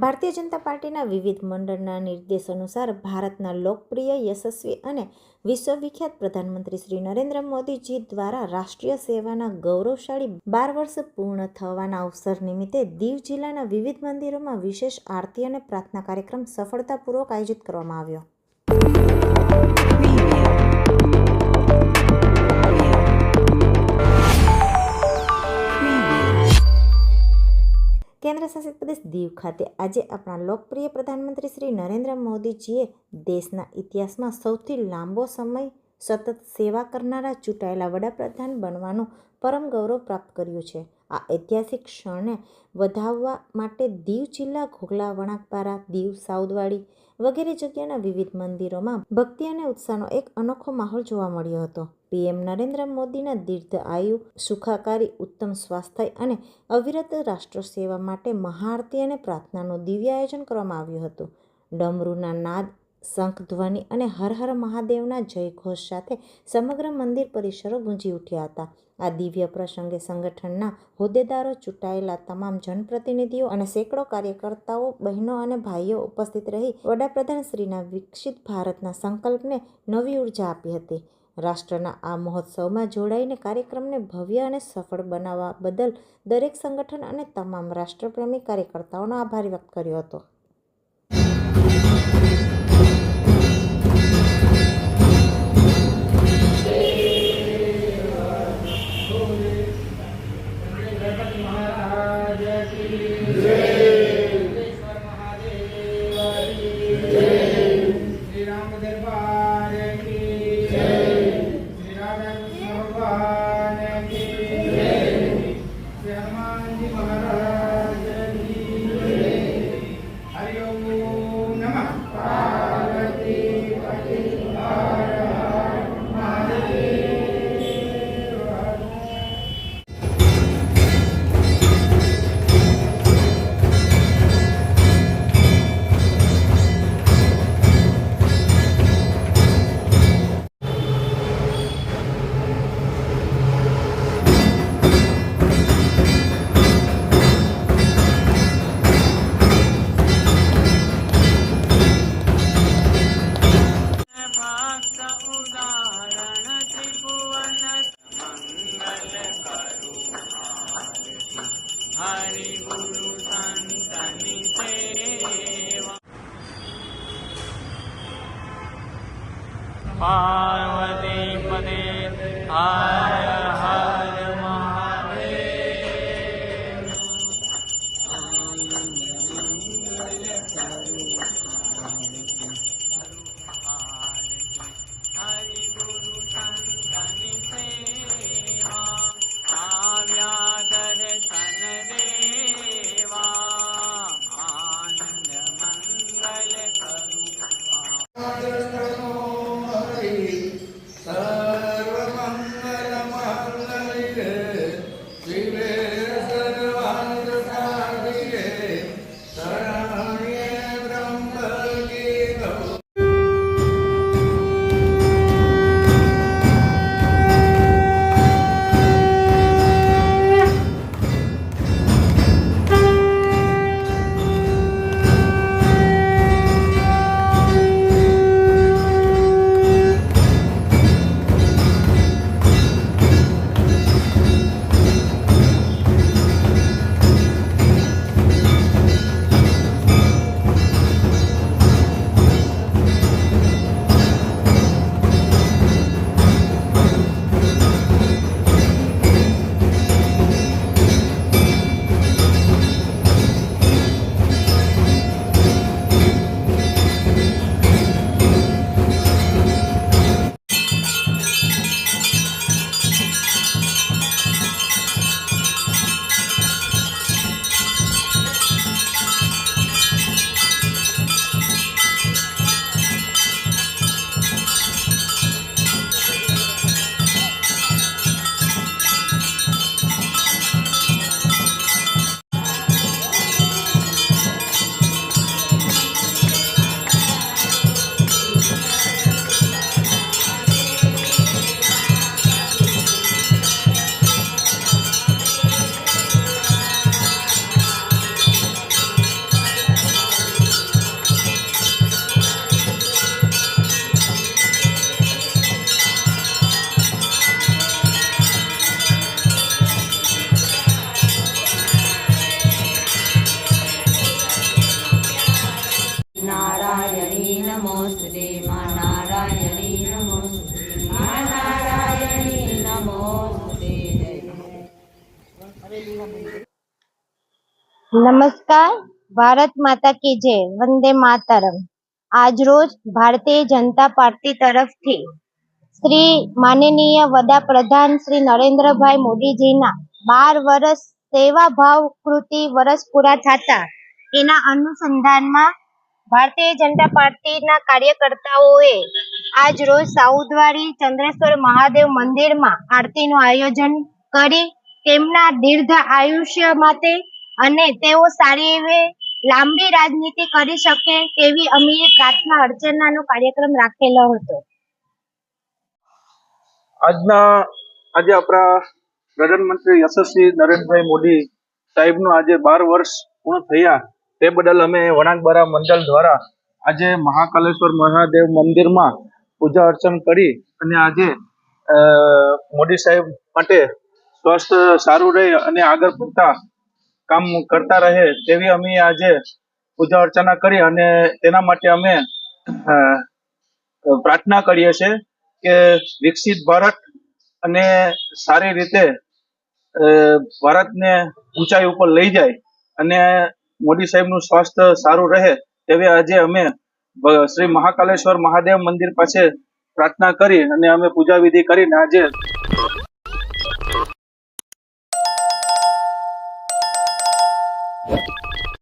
ભારતીય જનતા પાર્ટીના વિવિધ મંડળના નિર્દેશ અનુસાર ભારતના લોકપ્રિય, યશસ્વી અને વિશ્વવિખ્યાત પ્રધાનમંત્રી શ્રી નરેન્દ્ર મોદીજી દ્વારા રાષ્ટ્રીય સેવાના ગૌરવશાળી 12 વર્ષ પૂર્ણ થવાના અવસર નિમિત્તે દીવ જિલ્લાના વિવિધ મંદિરોમાં વિશેષ આરતી અને પ્રાર્થના કાર્યક્રમ સફળતાપૂર્વક આયોજિત કરવામાં આવ્યો. કેન્દ્રશાસિત પ્રદેશ દીવ ખાતે આજે આપણા લોકપ્રિય પ્રધાનમંત્રી શ્રી નરેન્દ્ર મોદીજીએ દેશના ઇતિહાસમાં સૌથી લાંબો સમય સતત સેવા કરનારા ચૂંટાયેલા વડાપ્રધાન બનવાનું પરમ ગૌરવ પ્રાપ્ત કર્યું છે. આ ઐતિહાસિક ક્ષણને વધાવવા માટે દીવ જિલ્લા ઘોઘલા, વણાકબારા, દીવ, સાઉદવાડી વગેરે જગ્યાના વિવિધ મંદિરોમાં ભક્તિ અને ઉત્સાહનો એક અનોખો માહોલ જોવા મળ્યો હતો. પીએમ નરેન્દ્ર મોદીના દીર્ઘ આયુ, સુખાકારી, ઉત્તમ સ્વાસ્થ્ય અને અવિરત રાષ્ટ્ર સેવા માટે મહાઆરતી અને પ્રાર્થનાનું દિવ્ય આયોજન કરવામાં આવ્યું હતું. ડમરૂના નાદ, શંખ ધ્વનિ અને હર હર મહાદેવના જયઘોષ સાથે સમગ્ર મંદિર પરિસરો ગુંજી ઉઠ્યા હતા. આ દિવ્ય પ્રસંગે સંગઠનના હોદ્દેદારો, ચૂંટાયેલા તમામ જનપ્રતિનિધિઓ અને સેંકડો કાર્યકર્તાઓ, બહેનો અને ભાઈઓ ઉપસ્થિત રહી વડાપ્રધાન શ્રીના વિકસિત ભારતના સંકલ્પને નવી ઉર્જા આપી હતી. રાષ્ટ્રના આ મહોત્સવમાં જોડાઈને કાર્યક્રમને ભવ્ય અને સફળ બનાવવા બદલ દરેક સંગઠન અને તમામ રાષ્ટ્રપ્રેમી કાર્યકર્તાઓનો આભાર વ્યક્ત કર્યો હતો. पार्वती पदे हर हर महादेव. हरि गुरु संतनि सेवा આવ્યા દર્શન દેવા આનંદ મંગલ કરું. શરણ્યે બ્રહ્મ નમોસ્તુતે મા નારાયણી નમોસ્તુતે મા નારાયણી નમોસ્તુતે નમસ્કાર. ભારત માતા કી જય. વંદે માતરમ. આજરોજ ભારતીય જનતા પાર્ટી તરફથી શ્રી માનનીય વડાપ્રધાન શ્રી નરેન્દ્રભાઈ મોદીજીના 12 વર્ષ સેવા ભાવ કૃતિ વર્ષ પૂરા થતા એના અનુસંધાનમાં ભારતીય જનતા પાર્ટીના કાર્યકર્તાઓએ આજ રોજ સાઉદવાડી ચંદ્રેશ્વર મહાદેવ મંદિરમાં આરતીનું આયોજન કરી તેમના દીર્ઘ આયુષ્ય માટે અને તેઓ સારી એવી લાંબી રાજનીતિ કરી શકે તેવી અમે પ્રાર્થના અર્ચનાનો કાર્યક્રમ રાખેલો હતો. આજે આપણા પ્રધાનમંત્રી યશસ્વી નરેન્દ્રભાઈ મોદી સાહેબનું આજે 12 વર્ષ પૂર્ણ થયા તે બદલ અમે વણાકબારા મંડળ દ્વારા આજે મહાકાલેશ્વર મહાદેવ મંદિરમાં પૂજા અર્ચન કરી અને આજે મોદી સાહેબ માટે સ્વાસ્થ્ય સારું રહે અને આગળ પડતા કામ કરતા રહે તેવી અમે આજે પૂજા અર્ચના કરી અને તેના માટે અમે પ્રાર્થના કરીએ છીએ કે વિકસિત ભારત અને સારી રીતે ભારતને ઊંચાઈ ઉપર લઈ જાય અને મોદી સાહેબનું સ્વાસ્થ્ય સારું રહે તેવી આજે અમે શ્રી મહાકાલેશ્વર મહાદેવ મંદિર પાસે પ્રાર્થના કરી અને અમે પૂજા વિધિ કરીને આજે